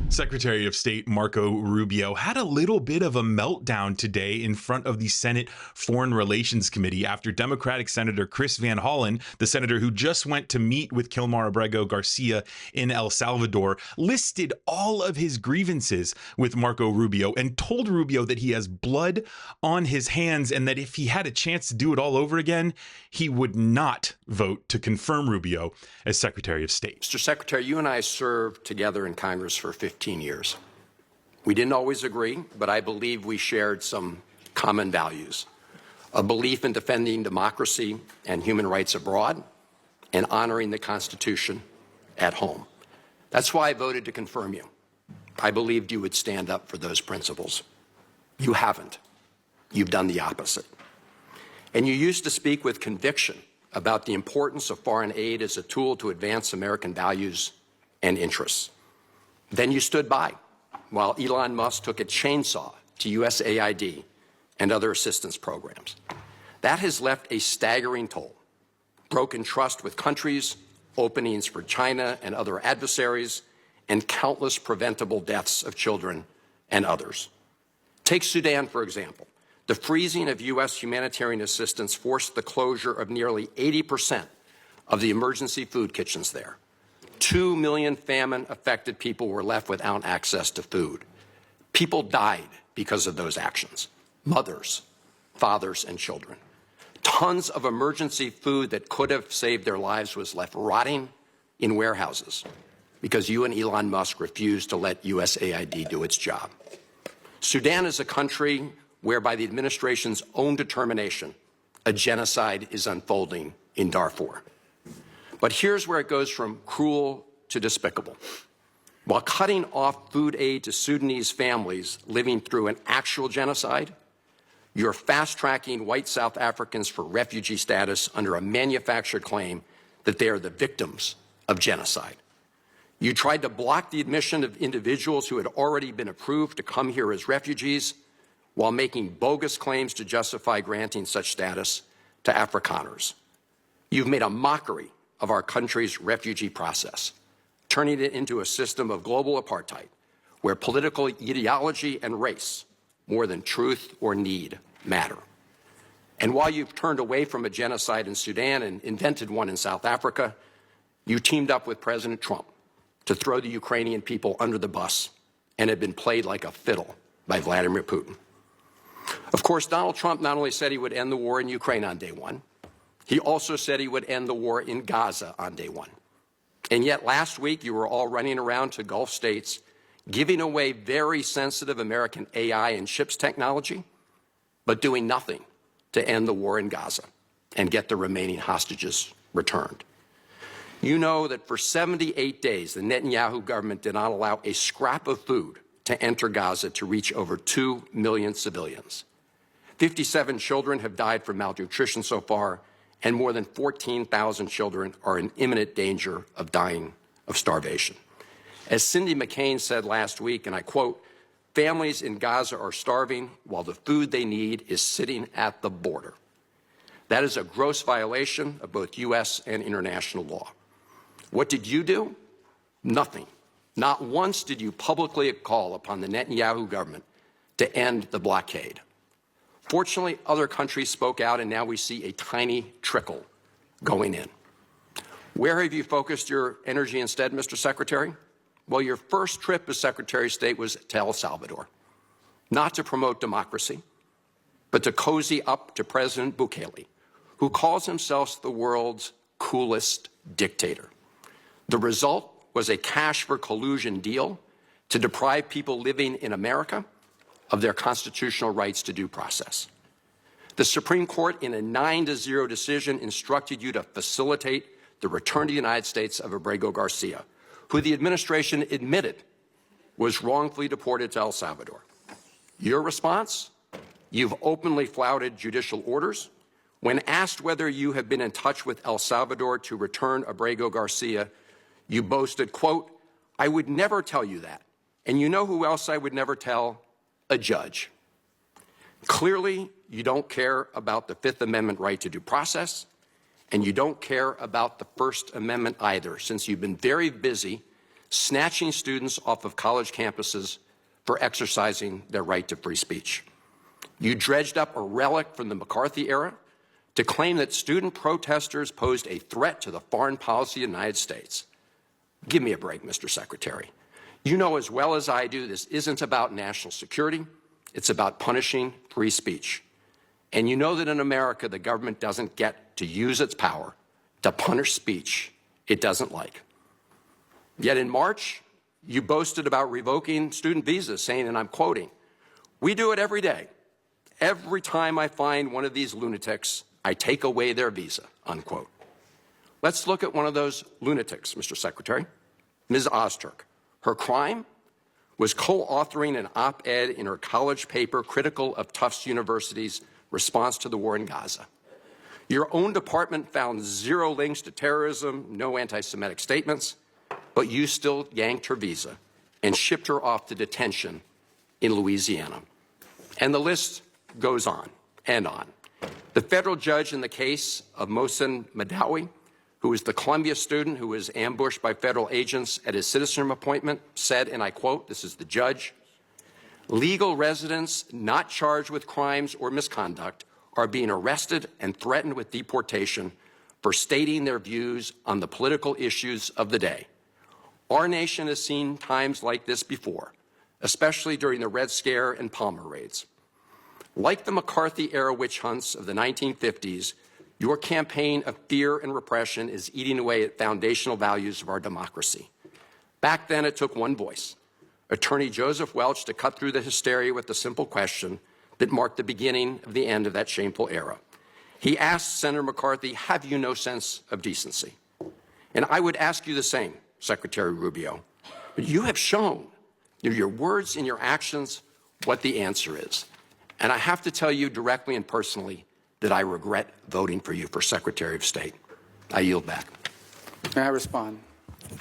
Secretary of State Marco Rubio had a little bit of a meltdown today in front of the Senate Foreign Relations Committee after Democratic Senator Chris Van Hollen, the senator who just went to meet with Kilmar Abrego Garcia in El Salvador, listed all of his grievances with Marco Rubio and told Rubio that he has blood on his hands and that if he had a chance to do it all over again, he would not vote to confirm Rubio as Secretary of State. Mr. Secretary, you and I served together in Congress for 15 years. We didn't always agree, but I believe we shared some common values. A belief in defending democracy and human rights abroad and honoring the Constitution at home. That's why I voted to confirm you. I believed you would stand up for those principles. You haven't. You've done the opposite. And you used to speak with conviction about the importance of foreign aid as a tool to advance American values and interests. Then you stood by while Elon Musk took a chainsaw to USAID and other assistance programs. That has left a staggering toll. Broken trust with countries, openings for China and other adversaries, and countless preventable deaths of children and others. Take Sudan, for example. The freezing of U.S. humanitarian assistance forced the closure of nearly 80% of the emergency food kitchens there. 2 million famine-affected people were left without access to food. People died because of those actions. Mothers, fathers, and children. Tons of emergency food that could have saved their lives was left rotting in warehouses because you and Elon Musk refused to let USAID do its job. Sudan is a country where, by the administration's own determination, a genocide is unfolding in Darfur. But here's where it goes from cruel to despicable. While cutting off food aid to Sudanese families living through an actual genocide, you're fast-tracking white South Africans for refugee status under a manufactured claim that they are the victims of genocide. You tried to block the admission of individuals who had already been approved to come here as refugees while making bogus claims to justify granting such status to Afrikaners. You've made a mockery of our country's refugee process, turning it into a system of global apartheid where political ideology and race, more than truth or need, matter. And while you've turned away from a genocide in Sudan and invented one in South Africa, you teamed up with President Trump to throw the Ukrainian people under the bus and have been played like a fiddle by Vladimir Putin. Of course, Donald Trump not only said he would end the war in Ukraine on day one, he also said he would end the war in Gaza on day one. And yet last week you were all running around to Gulf states giving away very sensitive American AI and chips technology, but doing nothing to end the war in Gaza and get the remaining hostages returned. You know that for 78 days, the Netanyahu government did not allow a scrap of food to enter Gaza to reach over 2 million civilians. 57 children have died from malnutrition so far, and more than 14,000 children are in imminent danger of dying of starvation. As Cindy McCain said last week, and I quote, "Families in Gaza are starving while the food they need is sitting at the border." That is a gross violation of both U.S. and international law. What did you do? Nothing. Not once did you publicly call upon the Netanyahu government to end the blockade. Fortunately, other countries spoke out, and now we see a tiny trickle going in. Where have you focused your energy instead, Mr. Secretary? Well, your first trip as Secretary of State was to El Salvador, not to promote democracy, but to cozy up to President Bukele, who calls himself the world's coolest dictator. The result was a cash for collusion deal to deprive people living in America of their constitutional rights to due process. The Supreme Court, in a 9-0 decision, instructed you to facilitate the return to the United States of Abrego Garcia, who the administration admitted was wrongfully deported to El Salvador. Your response? You've openly flouted judicial orders. When asked whether you have been in touch with El Salvador to return Abrego Garcia, you boasted, quote, "I would never tell you that. And you know who else I would never tell? A judge." Clearly, you don't care about the Fifth Amendment right to due process, and you don't care about the First Amendment either, since you've been very busy snatching students off of college campuses for exercising their right to free speech. You dredged up a relic from the McCarthy era to claim that student protesters posed a threat to the foreign policy of the United States. Give me a break, Mr. Secretary. You know as well as I do this isn't about national security. It's about punishing free speech. And you know that in America, the government doesn't get to use its power to punish speech it doesn't like. Yet in March, you boasted about revoking student visas, saying, and I'm quoting, "We do it every day. Every time I find one of these lunatics, I take away their visa," unquote. Let's look at one of those lunatics, Mr. Secretary, Ms. Ozturk. Her crime was co-authoring an op-ed in her college paper critical of Tufts University's response to the war in Gaza. Your own department found zero links to terrorism, no anti-Semitic statements, but you still yanked her visa and shipped her off to detention in Louisiana. And the list goes on and on. The federal judge in the case of Mohsen Madawi, who is the Columbia student who was ambushed by federal agents at his citizenship appointment, said, and I quote, this is the judge, "Legal residents not charged with crimes or misconduct are being arrested and threatened with deportation for stating their views on the political issues of the day. Our nation has seen times like this before, especially during the Red Scare and Palmer raids. Like the McCarthy-era witch hunts of the 1950s, your campaign of fear and repression is eating away at foundational values of our democracy. Back then, it took one voice, Attorney Joseph Welch, to cut through the hysteria with the simple question that marked the beginning of the end of that shameful era. He asked Senator McCarthy, have you no sense of decency? And I would ask you the same, Secretary Rubio. But you have shown through your words and your actions what the answer is. And I have to tell you directly and personally that I regret voting for you for Secretary of State. I yield back. May I respond?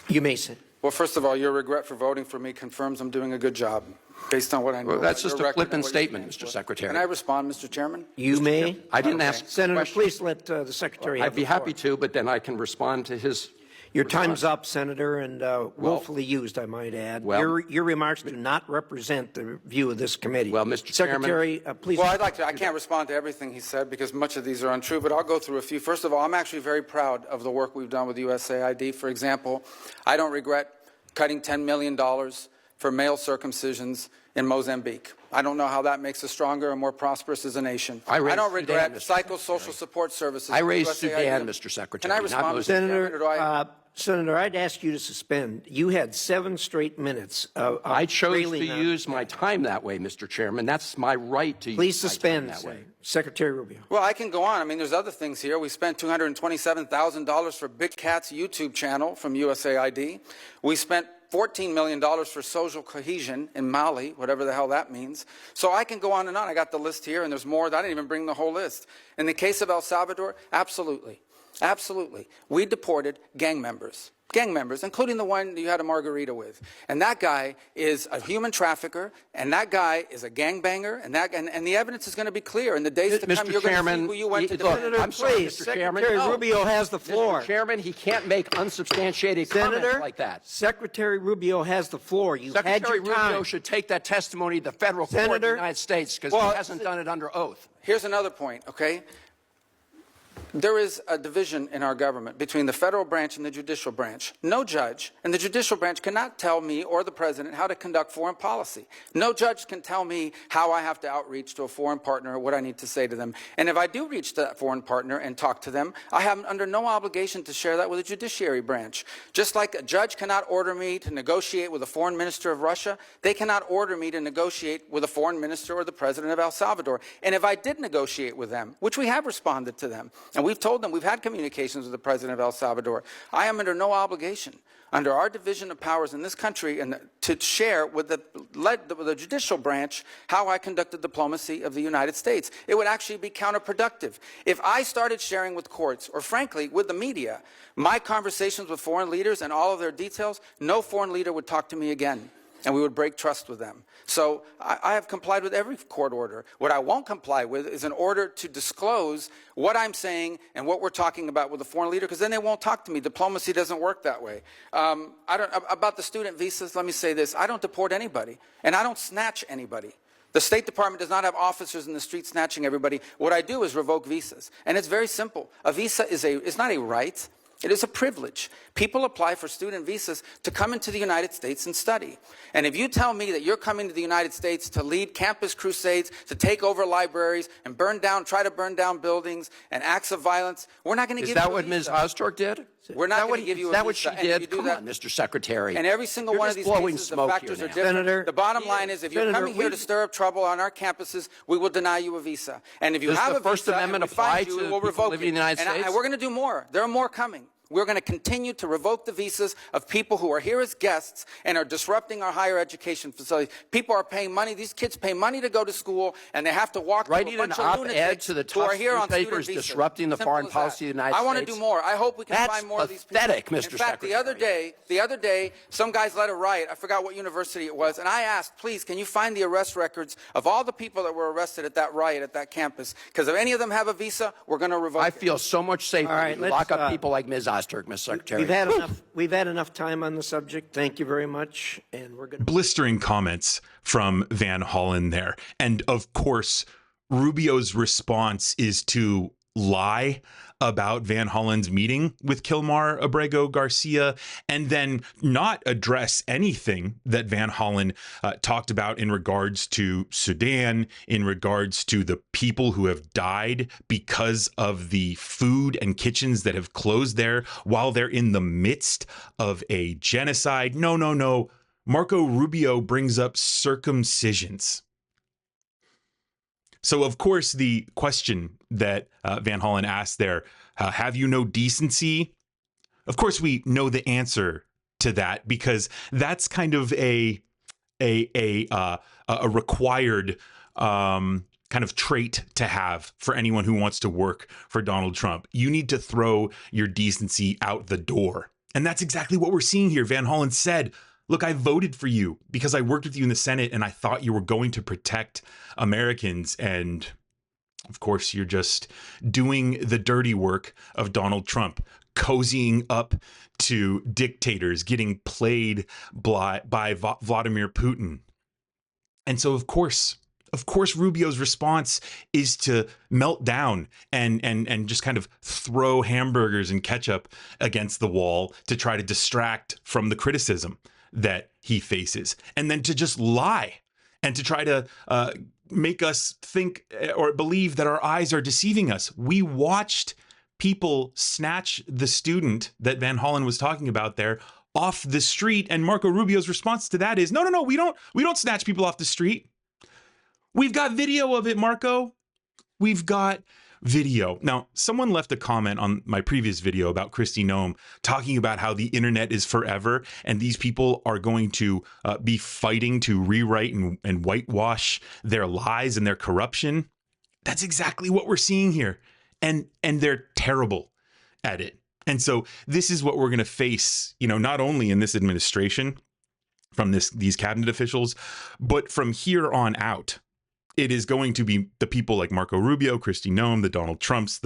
You may sit. Well, first of all, your regret for voting for me confirms I'm doing a good job based on what I know. Well, that's just your a record and flippant what you statement, stand Mr. for. Secretary. Can I respond, Mr. Chairman? You may. I didn't Okay. ask Senator, question. please let the Secretary have I'd be the floor. happy to, but then I can respond to his. Your time's up, Senator, and willfully used, I might add. Well- your remarks do not represent the view of this committee. Well, Mr. Chairman- Secretary, please. Well, I'd like to. I can't respond to everything he said because much of these are untrue, but I'll go through a few. First of all, I'm actually very proud of the work we've done with USAID. For example, I don't regret cutting $10 million for male circumcisions in Mozambique. I don't know how that makes us stronger and more prosperous as a nation. I raised don't regret Sudan, Mr. psychosocial support services. I raised USAID. Sudan, Mr. Secretary. Can I not respond, Mr. Mozambique. Chairman, or do I? Senator, I'd ask you to suspend. You had 7 straight minutes. I chose to railing on- use my time that way, Mr. Chairman. That's my right to Please use my suspend, time that way. Secretary Rubio. Well, I can go on. I mean, there's other things here. We spent $227,000 for Big Cat's YouTube channel from USAID. We spent $14 million for social cohesion in Mali, whatever the hell that means. So I can go on and on. I got the list here, and there's more. I didn't even bring the whole list. In the case of El Salvador, absolutely. Absolutely. We deported gang members, including the one you had a margarita with. And that guy is a human trafficker, and that guy is a gangbanger, and the evidence is going to be clear. In the days to come, Mr. you're going to Chairman, see who you went to look, defend. I'm sorry, Please, Mr. Chairman. Secretary No. Rubio has the floor. Mr. Chairman, he can't make unsubstantiated comments Senator, like that. Secretary Rubio has the floor. You've had Secretary your time. Rubio should take that testimony to the federal court in the Senator, United States because well, he hasn't done it under oath. Here's another point, okay? There is a division in our government between the federal branch and the judicial branch. No judge in the judicial branch cannot tell me or the president how to conduct foreign policy. No judge can tell me how I have to outreach to a foreign partner or what I need to say to them. And if I do reach to that foreign partner and talk to them, I have under no obligation to share that with the judiciary branch. Just like a judge cannot order me to negotiate with a foreign minister of Russia, they cannot order me to negotiate with a foreign minister or the president of El Salvador. And if I did negotiate with them, which we have responded to them, and we've told them, we've had communications with the president of El Salvador, I am under no obligation, under our division of powers in this country, and to share with the judicial branch how I conducted diplomacy of the United States. It would actually be counterproductive. If I started sharing with courts, or frankly, with the media, my conversations with foreign leaders and all of their details, no foreign leader would talk to me again. and we would break trust with them. So I have complied with every court order. What I won't comply with is an order to disclose what I'm saying and what we're talking about with a foreign leader, because then they won't talk to me. Diplomacy doesn't work that way. About the student visas, let me say this. I don't deport anybody, and I don't snatch anybody. The State Department does not have officers in the street snatching everybody. What I do is revoke visas. And it's very simple. A visa is not a right. It is a privilege. People apply for student visas to come into the United States and study. And if you tell me that you're coming to the United States to lead campus crusades, to take over libraries and try to burn down buildings and acts of violence, we're not going to give you a visa. Is that what Ms. Ostork did? We're not going to give you a visa. Is that what she did? Come on, Mr. Secretary. And every single one of these cases, the factors are different. Senator, the bottom line is, if you're coming here to stir up trouble on our campuses, we will deny you a visa. And if you have a visa, First Amendment apply to we'll people revoke living in the United States? And we're going to do more. There are more coming. We're going to continue to revoke the visas of people who are here as guests and are disrupting our higher education facilities. People are paying money. These kids pay money to go to school, and they have to walk through a Writing an bunch of op-ed lunatics to the who are tough here on student newspapers visas. disrupting the Simple foreign as policy that. of the United I want to States. do more. I hope we can That's find more of these people. pathetic, Mr. In fact, the other day, some guys led a riot. I forgot what university it was, and I asked, please, can you find the arrest records of all the people that were arrested at that riot at that campus? Because if any of them have a visa, we're going to revoke it. I feel so much safer All right, when you lock up people like Ms. Ostork, Mr. Secretary. We've had enough time on the subject. Thank you very much. And we're going to Blistering comments from Van Hollen there. And of course, Rubio's response is to lie about Van Hollen's meeting with Kilmar Abrego Garcia and then not address anything that Van Hollen talked about in regards to Sudan, in regards to the people who have died because of the food and kitchens that have closed there while they're in the midst of a genocide. No. Marco Rubio brings up circumcisions. So, of course, the question that Van Hollen asked there, have you no decency? Of course, we know the answer to that because that's kind of a required kind of trait to have for anyone who wants to work for Donald Trump. You need to throw your decency out the door. And that's exactly what we're seeing here. Van Hollen said, look, I voted for you because I worked with you in the Senate and I thought you were going to protect Americans. And of course, you're just doing the dirty work of Donald Trump, cozying up to dictators, getting played by Vladimir Putin. And so, of course, Rubio's response is to melt down and just kind of throw hamburgers and ketchup against the wall to try to distract from the criticism that he faces, and then to just lie and to try to make us think or believe that our eyes are deceiving us. We watched people snatch the student that Van Hollen was talking about there off the street, and Marco Rubio's response to that is, no, we don't snatch people off the street. We've got video of it, Marco. We've got video. Now, someone left a comment on my previous video about Kristi Noem talking about how the internet is forever and these people are going to be fighting to rewrite and whitewash their lies and their corruption. That's exactly what we're seeing here. And they're terrible at it. And so this is what we're going to face, not only in this administration from these cabinet officials, but from here on out. It is going to be the people like Marco Rubio, Kristi Noem, the Donald Trumps,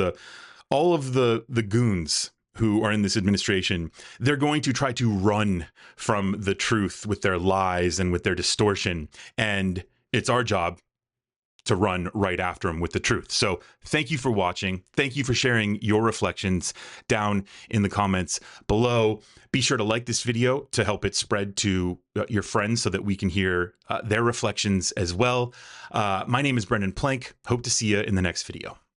all of the goons who are in this administration. They're going to try to run from the truth with their lies and with their distortion. And it's our job to run right after them with the truth. So thank you for watching. Thank you for sharing your reflections down in the comments below. Be sure to like this video to help it spread to your friends so that we can hear their reflections as well. My name is Brendan Plank. Hope to see you in the next video.